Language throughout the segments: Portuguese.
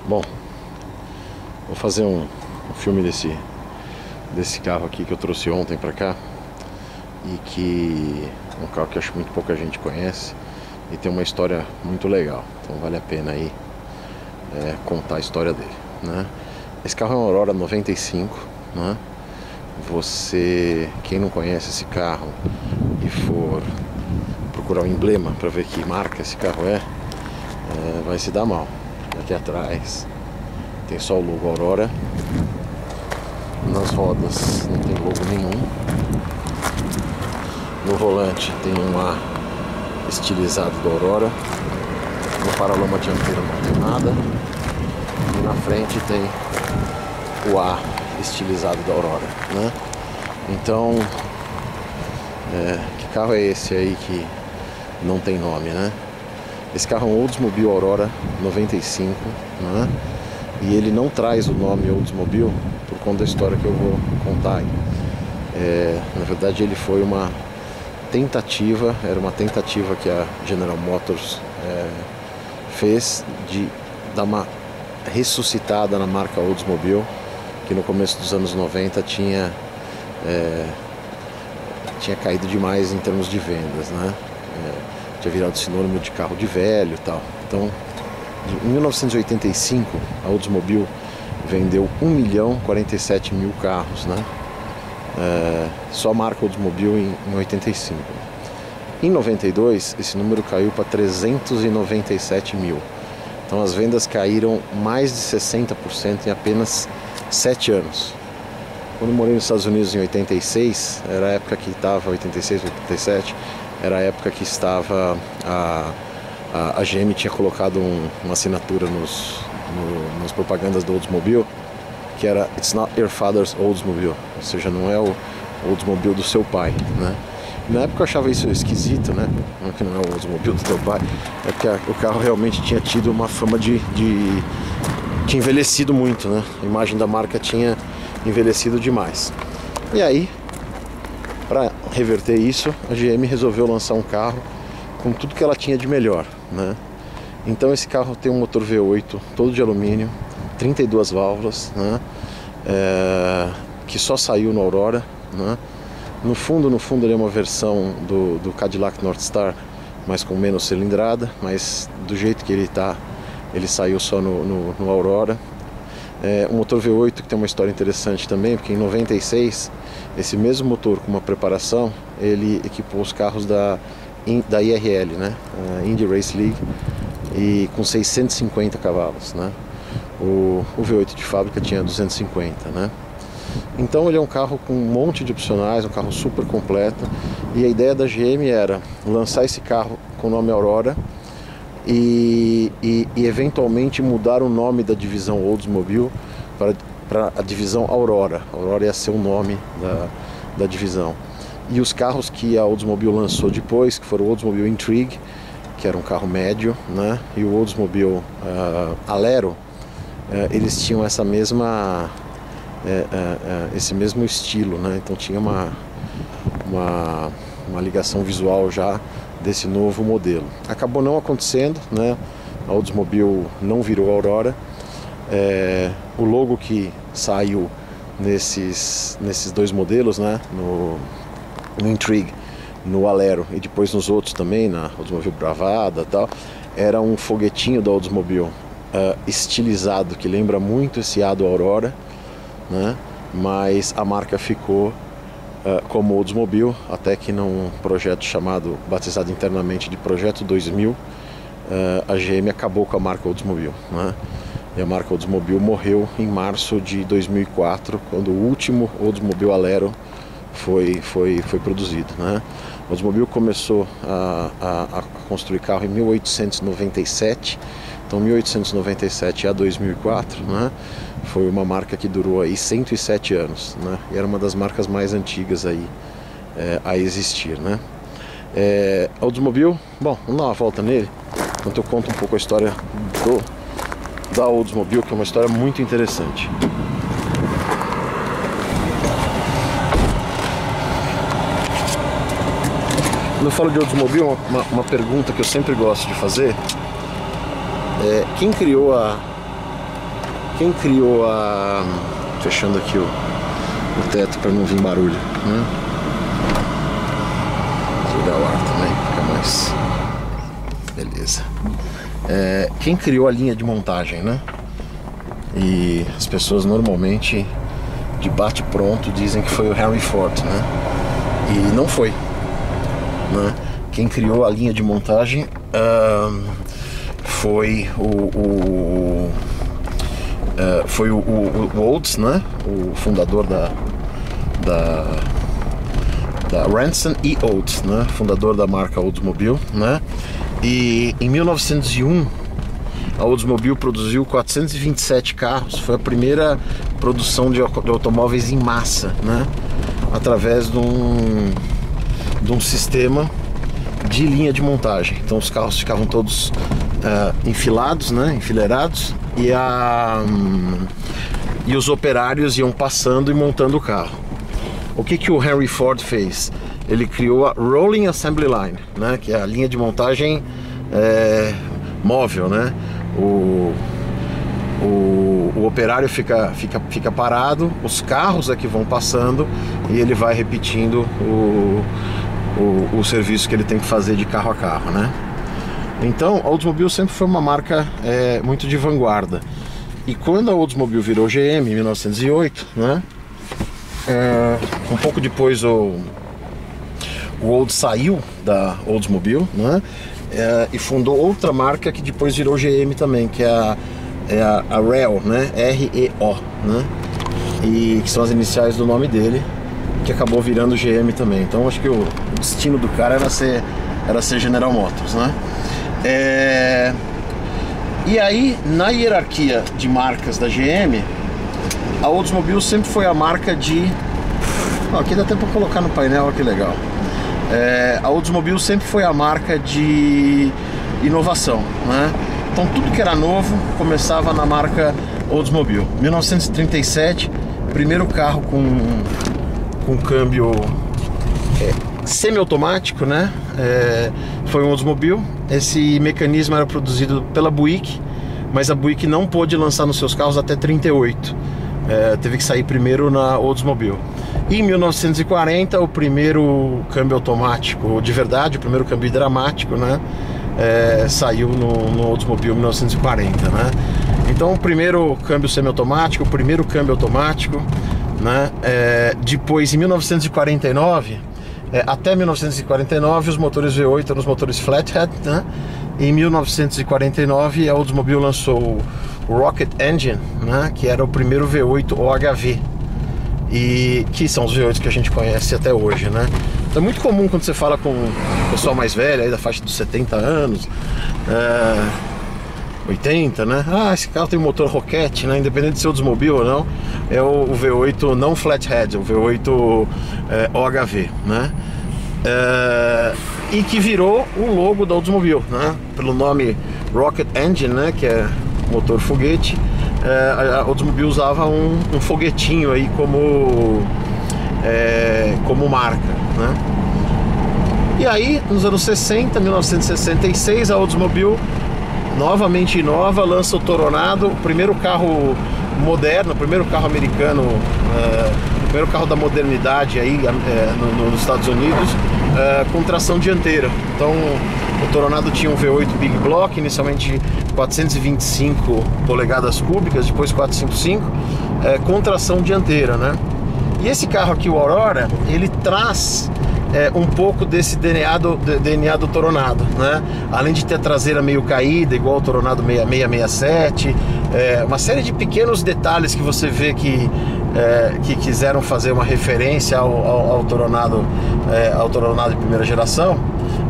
Bom, vou fazer um filme desse carro aqui que eu trouxe ontem pra cá. E que é um carro que acho muito pouca gente conhece e tem uma história muito legal. Então vale a pena aí contar a história dele, né? Esse carro é um Aurora 95, né? Quem não conhece esse carro e for procurar o emblema para ver que marca esse carro vai se dar mal. Aqui atrás tem só o logo Aurora. Nas rodas não tem logo nenhum. No volante tem um A estilizado da Aurora. No paralama dianteiro não tem nada. E na frente tem o A estilizado da Aurora, né? Então, que carro é esse aí que não tem nome, né? Esse carro é um Oldsmobile Aurora 95, né? E ele não traz o nome Oldsmobile por conta da história que eu vou contar aí. Na verdade ele foi uma tentativa, era uma tentativa que a General Motors fez de dar uma ressuscitada na marca Oldsmobile, que no começo dos anos 90 tinha caído demais em termos de vendas, né? Tinha virado sinônimo de carro de velho e tal. Então, em 1985, a Oldsmobile vendeu 1.047.000 carros, né? Só a marca Oldsmobile em 85. Em 92, esse número caiu para 397 mil. Então as vendas caíram mais de 60% em apenas 7 anos. Quando eu morei nos Estados Unidos em 86, era a época que estava, 86, 87, era a época que estava, a GM tinha colocado uma assinatura nas propagandas do Oldsmobile, que era "It's not your father's Oldsmobile", ou seja, não é o Oldsmobile do seu pai, né? Na época eu achava isso esquisito, né? Que não é o Oldsmobile do teu pai, é porque o carro realmente tinha tido uma fama tinha envelhecido muito, né? A imagem da marca tinha envelhecido demais. E aí, para reverter isso, a GM resolveu lançar um carro com tudo que ela tinha de melhor, né? Então esse carro tem um motor V8 todo de alumínio, 32 válvulas, né? Que só saiu no Aurora, né? No fundo ele é uma versão do Cadillac Northstar, mas com menos cilindrada, mas do jeito que ele tá, ele saiu só no Aurora. Um motor V8 que tem uma história interessante também, porque em 96, esse mesmo motor com uma preparação, ele equipou os carros da IRL, né? Indy Race League, e com 650 cavalos, né? O V8 de fábrica tinha 250, né? Então ele é um carro com um monte de opcionais, um carro super completo. E a ideia da GM era lançar esse carro com o nome Aurora e eventualmente mudar o nome da divisão Oldsmobile para a divisão Aurora. Aurora ia ser o nome da divisão. E os carros que a Oldsmobile lançou depois, que foram o Oldsmobile Intrigue, que era um carro médio, né? E o Oldsmobile Alero, eles tinham esse mesmo estilo, né? Então tinha uma ligação visual já desse novo modelo. Acabou não acontecendo, né? A Oldsmobile não virou Aurora. O logo que saiu nesses dois modelos, né? No Intrigue, no Alero e depois nos outros também, na Oldsmobile Bravada e tal, era um foguetinho da Oldsmobile estilizado, que lembra muito esse A do Aurora, né? Mas a marca ficou como Oldsmobile, até que num projeto batizado internamente de Projeto 2000, a GM acabou com a marca Oldsmobile, né? E a marca Oldsmobile morreu em março de 2004, quando o último Oldsmobile Alero foi produzido, né? O Oldsmobile começou a construir carro em 1897, então 1897 a 2004, né? Foi uma marca que durou aí 107 anos, né? E era uma das marcas mais antigas aí a existir, né? A Oldsmobile, bom, vamos dar uma volta nele, enquanto eu conto um pouco a história da Oldsmobile, que é uma história muito interessante. Quando eu falo de Oldsmobile, uma pergunta que eu sempre gosto de fazer é: quem criou a Quem criou a... Fechando aqui o teto para não vir barulho, né? Desligar o ar também, fica mais... Beleza. Quem criou a linha de montagem, né? E as pessoas normalmente de bate pronto dizem que foi o Henry Ford, né? E não foi, né? Quem criou a linha de montagem foi o Olds, né? O fundador da Ranson E. Olds, né? Fundador da marca Oldsmobile, né? E em 1901 a Oldsmobile produziu 427 carros. Foi a primeira produção de automóveis em massa, né? Através de um sistema de linha de montagem. Então os carros ficavam todos enfilados, né? Enfileirados, e os operários iam passando e montando o carro. O que o Henry Ford fez? Ele criou a Rolling Assembly Line, né? Que é a linha de montagem móvel, né? O operário fica parado, os carros é que vão passando e ele vai repetindo o serviço que ele tem que fazer de carro a carro, né? Então a Oldsmobile sempre foi uma marca muito de vanguarda. E quando a Oldsmobile virou GM em 1908, né? Um pouco depois o Olds saiu da Oldsmobile, né? E fundou outra marca que depois virou GM também, que é a REO, né? REO, né? E que são as iniciais do nome dele, que acabou virando GM também. Então acho que o destino do cara era ser General Motors, né? E aí, na hierarquia de marcas da GM, a Oldsmobile sempre foi a marca de... aqui dá até para colocar no painel, olha que legal. A Oldsmobile sempre foi a marca de inovação, né? Então tudo que era novo começava na marca Oldsmobile. 1937, primeiro carro com câmbio semi-automático, né? Foi um Oldsmobile. Esse mecanismo era produzido pela Buick, mas a Buick não pôde lançar nos seus carros até 38. Teve que sair primeiro na Oldsmobile. E em 1940, o primeiro câmbio automático de verdade, o primeiro câmbio dramático, né? Saiu no Oldsmobile em 1940, né? Então o primeiro câmbio semiautomático, o primeiro câmbio automático, né? Depois, em 1949, até 1949, os motores V8 eram os motores flathead, né? Em 1949, a Oldsmobile lançou o Rocket Engine, né? Que era o primeiro V8 OHV, e que são os V8 que a gente conhece até hoje, né? Então é muito comum quando você fala com o pessoal mais velho, aí da faixa dos 70 anos, 80, né? Esse carro tem motor Rocket, né? Independente de ser Oldsmobile ou não, é o V8 não flathead, o V8 OHV, né? E que virou o logo da Oldsmobile, né? Pelo nome Rocket Engine, né? Que é motor foguete. A Oldsmobile usava um foguetinho aí como marca, né? E aí, nos anos 60, 1966, a Oldsmobile, novamente nova, lança o Toronado, o primeiro carro moderno, o primeiro carro americano, o primeiro carro da modernidade aí nos Estados Unidos, com tração dianteira. Então o Toronado tinha um V8 Big Block, inicialmente 425 polegadas cúbicas, depois 455, com tração dianteira, né? E esse carro aqui, o Aurora, ele traz um pouco desse DNA do Toronado, né? Além de ter a traseira meio caída, igual o Toronado 6667, uma série de pequenos detalhes que você vê que quiseram fazer uma referência ao Toronado de primeira geração.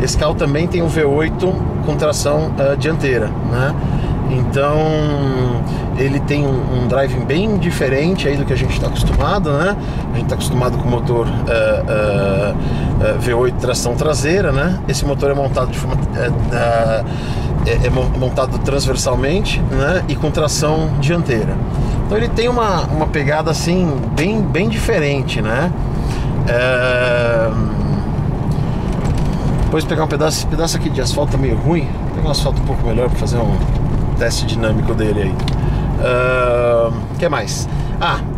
Esse carro também tem um V8 com tração dianteira, né? Então ele tem um driving bem diferente aí do que a gente está acostumado, né? A gente está acostumado com motor V8 tração traseira, né? Esse motor é montado de forma montado transversalmente, né? E com tração dianteira. Então ele tem uma pegada assim bem diferente, né? Depois pegar um pedaço aqui de asfalto meio ruim, pegar um asfalto um pouco melhor para fazer um teste dinâmico dele aí. Que mais?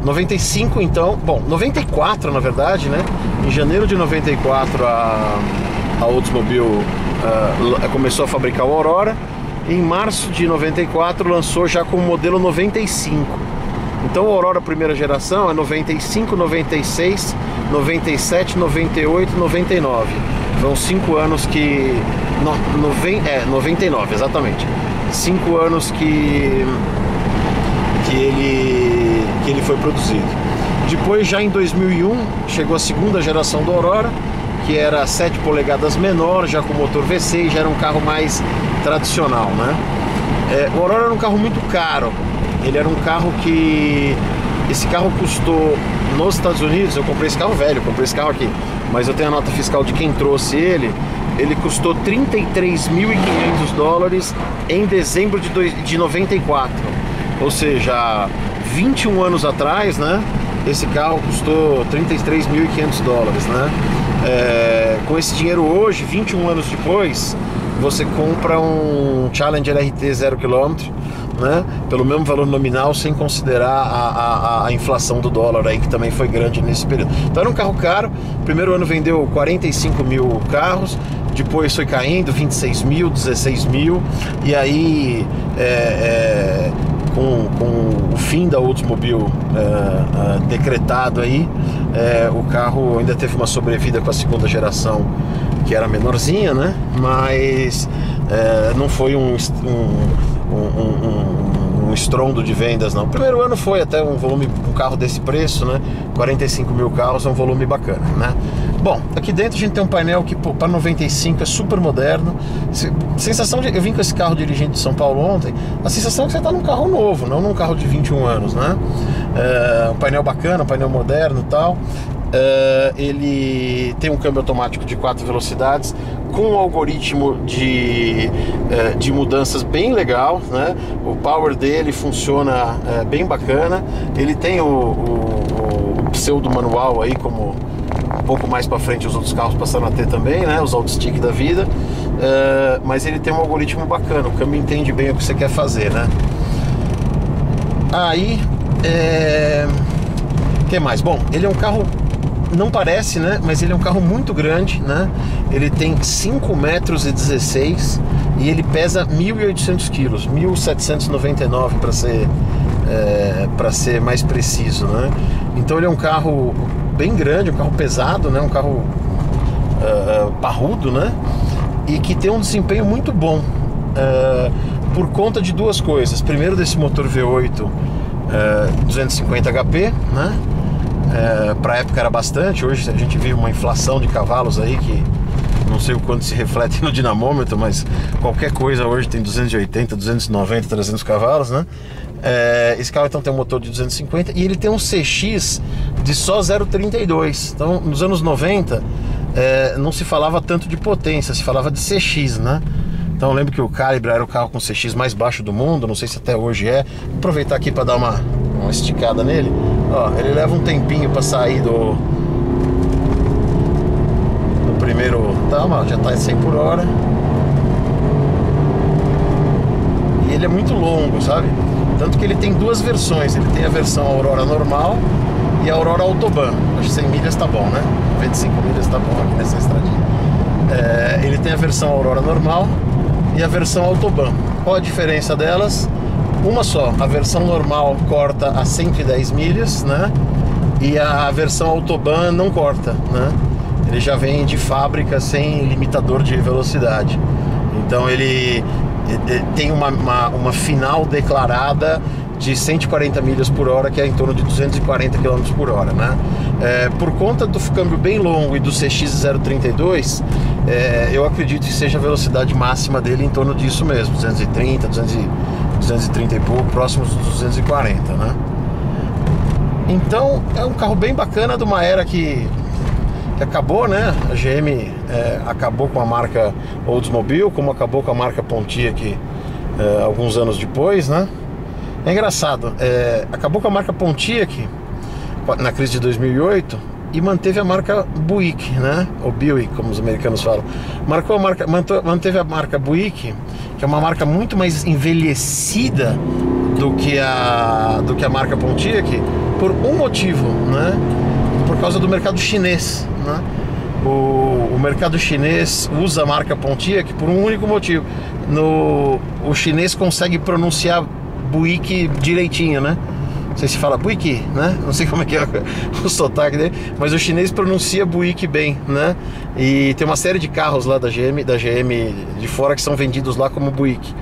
95 então, bom, 94 na verdade, né? Em janeiro de 94 a Oldsmobile começou a fabricar o Aurora. Em março de 94 lançou já com o modelo 95. Então o Aurora primeira geração é 95, 96, 97, 98, 99. São 5 anos que... 99, exatamente. 5 anos que ele foi produzido. Depois, já em 2001, chegou a segunda geração do Aurora, que era 7 polegadas menor, já com motor V6, já era um carro mais tradicional, né? O Aurora era um carro muito caro. Ele era um carro que... Esse carro custou, nos Estados Unidos, eu comprei esse carro velho, comprei esse carro aqui, mas eu tenho a nota fiscal de quem trouxe ele. Ele custou $33.500 em dezembro de 94. Ou seja, 21 anos atrás, né? Esse carro custou $33.500, né? Com esse dinheiro hoje, 21 anos depois, você compra um Challenger RT 0 km, né? Pelo mesmo valor nominal, sem considerar a inflação do dólar aí, que também foi grande nesse período. Então era um carro caro. Primeiro ano vendeu 45 mil carros, depois foi caindo 26 mil, 16 mil, e aí com o fim da Oldsmobile decretado aí, o carro ainda teve uma sobrevida com a segunda geração, que era menorzinha, né? Mas não foi um estrondo de vendas, não. O primeiro ano foi até um volume, um carro desse preço, né? 45 mil carros é um volume bacana, né? Bom, aqui dentro a gente tem um painel que para 95 é super moderno. Sensação de... Eu vim com esse carro dirigindo de São Paulo ontem, a sensação é que você está num carro novo, não num carro de 21 anos, né? Um painel bacana, um painel moderno e tal. Ele tem um câmbio automático de 4 velocidades com um algoritmo de mudanças bem legal, né? O power dele funciona bem bacana. Ele tem o pseudo manual aí, como um pouco mais para frente os outros carros passaram a ter também, né? Os autostick da vida. Mas ele tem um algoritmo bacana, o câmbio entende bem o que você quer fazer, né? Aí, que mais? Bom, ele é um carro, não parece, né? Mas ele é um carro muito grande, né? Ele tem 5 metros e 16 e ele pesa 1.800 quilos, 1.799 para ser mais preciso, né? Então ele é um carro bem grande, um carro pesado, né? Um carro parrudo, né? E que tem um desempenho muito bom, por conta de duas coisas. Primeiro, desse motor V8 250 HP, né? Para a época era bastante. Hoje a gente vive uma inflação de cavalos aí que não sei o quanto se reflete no dinamômetro, mas qualquer coisa hoje tem 280, 290, 300 cavalos, né? Esse carro então tem um motor de 250 e ele tem um CX de só 0,32. Então nos anos 90 não se falava tanto de potência, se falava de CX, né? Então eu lembro que o Calibra era o carro com CX mais baixo do mundo, não sei se até hoje é. Vou aproveitar aqui para dar uma esticada nele. Ó, ele leva um tempinho para sair do primeiro, já tá em 100 por hora. E ele é muito longo, sabe? Tanto que ele tem duas versões. Ele tem a versão Aurora normal e a Aurora Autobahn. Acho que 100 milhas tá bom, né? 25 milhas tá bom aqui nessa estradinha. Ele tem a versão Aurora normal e a versão Autobahn. Qual a diferença delas? Uma só, a versão normal corta a 110 milhas, né? E a versão Autobahn não corta, né? Ele já vem de fábrica sem limitador de velocidade. Então ele tem uma final declarada de 140 milhas por hora, que é em torno de 240 km por hora, né? Por conta do câmbio bem longo e do CX 032, eu acredito que seja a velocidade máxima dele em torno disso mesmo, 230, 230 e pouco, próximos dos 240, né? Então é um carro bem bacana, de uma era que acabou, né? A GM acabou com a marca Oldsmobile, como acabou com a marca Pontiac alguns anos depois, né? É engraçado, acabou com a marca Pontiac na crise de 2008 e manteve a marca Buick, né? Ou Buick, como os americanos falam. Manteve a marca Buick, que é uma marca muito mais envelhecida do que a marca Pontiac por um motivo, né? Por causa do mercado chinês, né? O mercado chinês usa a marca Pontiac por um único motivo. O chinês consegue pronunciar Buick direitinho, né? Não sei se fala Buick, né? Não sei como é que é o sotaque dele, mas o chinês pronuncia Buick bem, né? E tem uma série de carros lá da GM de fora que são vendidos lá como Buick.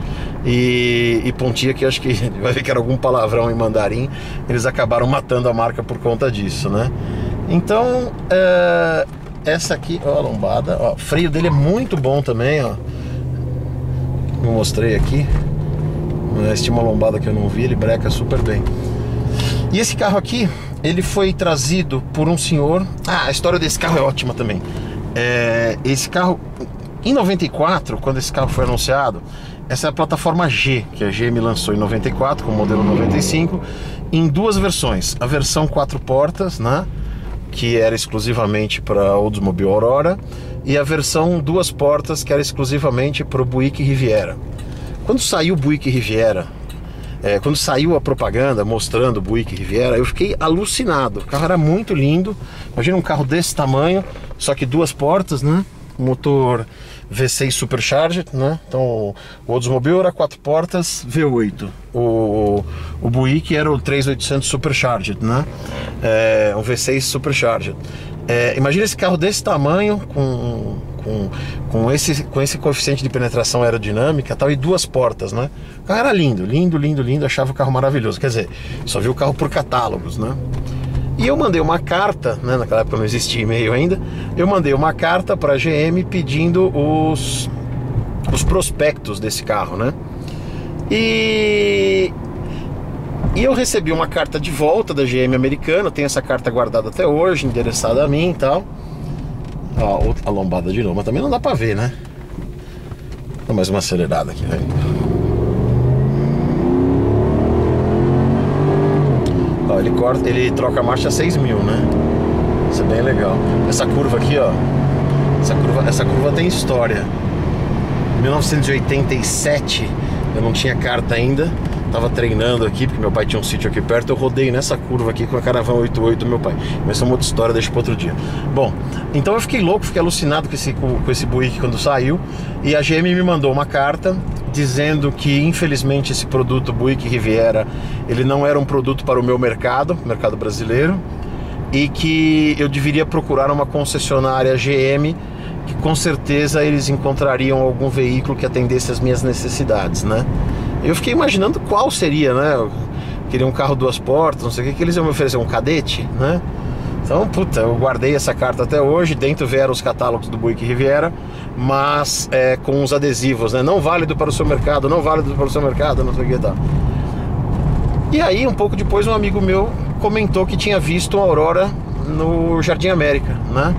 E Pontiac, acho que vai ver que era algum palavrão em mandarim, eles acabaram matando a marca por conta disso, né? Então, essa aqui, ó, a lombada, ó, o freio dele é muito bom também, ó. Eu mostrei aqui, mas tinha uma lombada que eu não vi, ele breca super bem. E esse carro aqui, ele foi trazido por um senhor. A história desse carro é ótima também. Esse carro, em 94, quando esse carro foi anunciado, essa é a plataforma G, que a GM lançou em 94, com o modelo 95, em duas versões. A versão 4 portas, né, que era exclusivamente para Oldsmobile Aurora, e a versão 2 portas, que era exclusivamente para o Buick Riviera. Quando saiu o Buick Riviera, quando saiu a propaganda mostrando o Buick Riviera, eu fiquei alucinado. O carro era muito lindo. Imagina um carro desse tamanho, só que 2 portas, né? Motor V6 Supercharged, né? Então o Oldsmobile era 4 portas V8. O Buick era o 3800 Supercharged, né? Um V6 Supercharged. Imagina esse carro desse tamanho com esse coeficiente de penetração aerodinâmica tal, e 2 portas, né? O carro era lindo, lindo, lindo, lindo. Achava o carro maravilhoso. Quer dizer, só vi o carro por catálogos, né? E eu mandei uma carta, né? Naquela época não existia e-mail ainda. Eu mandei uma carta para a GM pedindo os prospectos desse carro, né? E eu recebi uma carta de volta da GM americana. Tenho essa carta guardada até hoje, endereçada a mim e tal. Ó, a lombada de novo, mas também não dá pra ver, né? Dá mais uma acelerada aqui, velho. Ó, ele troca a marcha a 6.000, né? Isso é bem legal. Essa curva aqui, ó, essa curva tem história. Em 1987, eu não tinha carta ainda. Tava treinando aqui, porque meu pai tinha um sítio aqui perto. Eu rodei nessa curva aqui com a Caravan 88 do meu pai. Mas é uma outra história, deixa para outro dia. Bom, então eu fiquei louco, fiquei alucinado com esse Buick quando saiu. E a GM me mandou uma carta dizendo que, infelizmente, esse produto Buick Riviera, ele não era um produto para o meu mercado brasileiro, e que eu deveria procurar uma concessionária GM, que com certeza eles encontrariam algum veículo que atendesse às minhas necessidades, né? Eu fiquei imaginando qual seria, né? Eu queria um carro 2 portas, não sei o que eles iam me oferecer, um Cadete, né? Então, puta, eu guardei essa carta até hoje. Dentro vieram os catálogos do Buick Riviera, mas com os adesivos, né? Não válido para o seu mercado, não válido para o seu mercado, não sei o que tal. E aí, um pouco depois, um amigo meu comentou que tinha visto uma Aurora no Jardim América, né?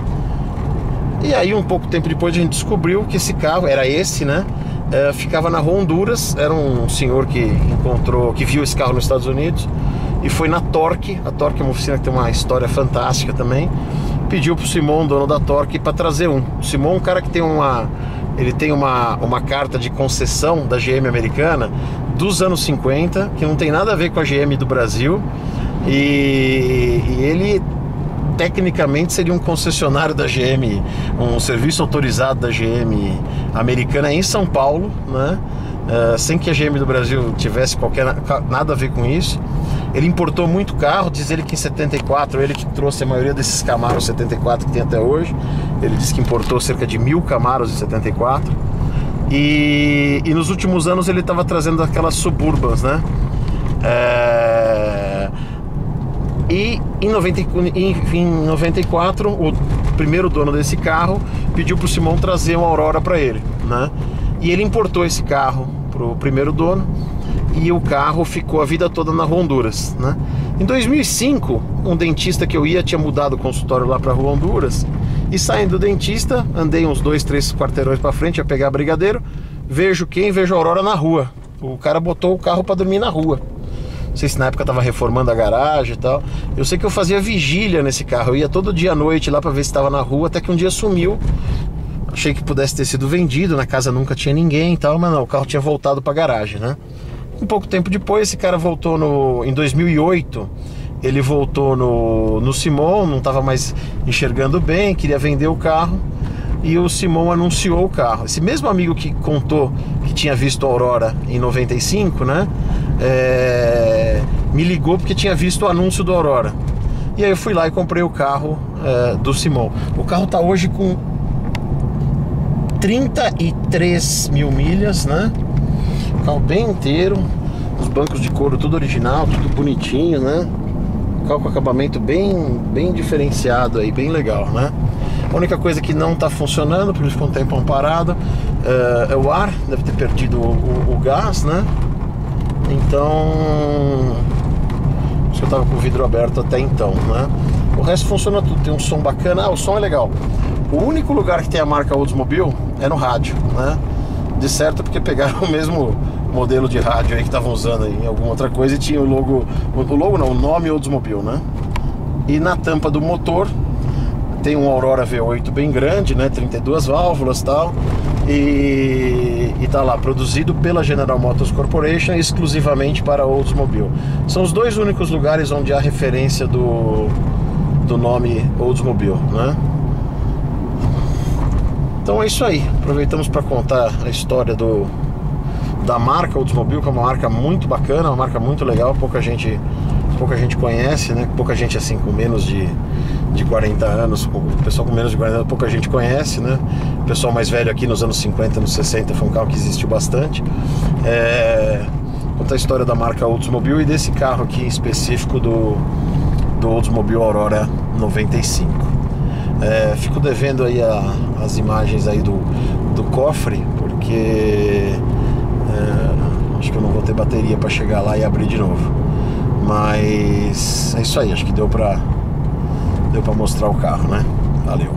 E aí, um pouco tempo depois, a gente descobriu que esse carro era esse, né? Ficava na Rua Honduras. Era um senhor que viu esse carro nos Estados Unidos e foi na Torque. A Torque é uma oficina que tem uma história fantástica também. Pediu pro Simon, dono da Torque, para trazer um. O Simon é um cara que tem uma carta de concessão da GM americana dos anos 50, que não tem nada a ver com a GM do Brasil, e ele tecnicamente seria um concessionário da GM, um serviço autorizado da GM americana em São Paulo, né? Sem que a GM do Brasil tivesse nada a ver com isso. Ele importou muito carro, diz ele que em 74, ele que trouxe a maioria desses Camaros 74 que tem até hoje. Ele disse que importou cerca de 1.000 Camaros em 74. E nos últimos anos ele estava trazendo aquelas Suburbans, né? E em 94, o primeiro dono desse carro pediu para o Simon trazer uma Aurora para ele, né? E ele importou esse carro para o primeiro dono, e o carro ficou a vida toda na Rua Honduras, né? Em 2005, um dentista que eu ia tinha mudado o consultório lá para a Rua Honduras, e saindo do dentista, andei uns 2, 3 quarteirões para frente a pegar brigadeiro, vejo a Aurora na rua. O cara botou o carro para dormir na rua. Não sei se na época tava reformando a garagem e tal. Eu sei que eu fazia vigília nesse carro. Eu ia todo dia à noite lá para ver se estava na rua, até que um dia sumiu. Achei que pudesse ter sido vendido, na casa nunca tinha ninguém e tal, mas não, o carro tinha voltado para a garagem, né? Um pouco tempo depois, esse cara voltou em 2008, ele voltou no Simon, não estava mais enxergando bem, queria vender o carro, e o Simon anunciou o carro. Esse mesmo amigo que contou que tinha visto a Aurora em 95, né, me ligou porque tinha visto o anúncio do Aurora. E aí eu fui lá e comprei o carro do Simon. O carro está hoje com 33 mil milhas, né? O carro bem inteiro, os bancos de couro tudo original, tudo bonitinho, né? O carro com acabamento bem diferenciado aí, bem legal, né? A única coisa que não está funcionando, porque ele ficou um tempão parado, é o ar, deve ter perdido o gás, né? Então, eu estava com o vidro aberto até então, né? O resto funciona tudo, tem um som bacana, o som é legal. O único lugar que tem a marca Oldsmobile é no rádio, né? De certo, porque pegaram o mesmo modelo de rádio aí que estavam usando aí em alguma outra coisa e tinha o logo não, o nome Oldsmobile, né? E na tampa do motor tem um Aurora V8 bem grande, né? 32 válvulas e tal. E tá lá, produzido pela General Motors Corporation exclusivamente para Oldsmobile. São os dois únicos lugares onde há referência do nome Oldsmobile, né? Então é isso aí, aproveitamos para contar a história da marca Oldsmobile, que é uma marca muito bacana, uma marca muito legal, pouca gente conhece, né? Pouca gente assim com menos de 40 anos, o pessoal com menos de 40 anos, pouca gente conhece, né? O pessoal mais velho aqui nos anos 50, anos 60 foi um carro que existiu bastante. Conta a história da marca Oldsmobile e desse carro aqui em específico do Oldsmobile Aurora 95. Fico devendo aí as imagens aí do cofre, porque acho que eu não vou ter bateria para chegar lá e abrir de novo. Mas é isso aí, acho que deu para mostrar o carro, né? Valeu.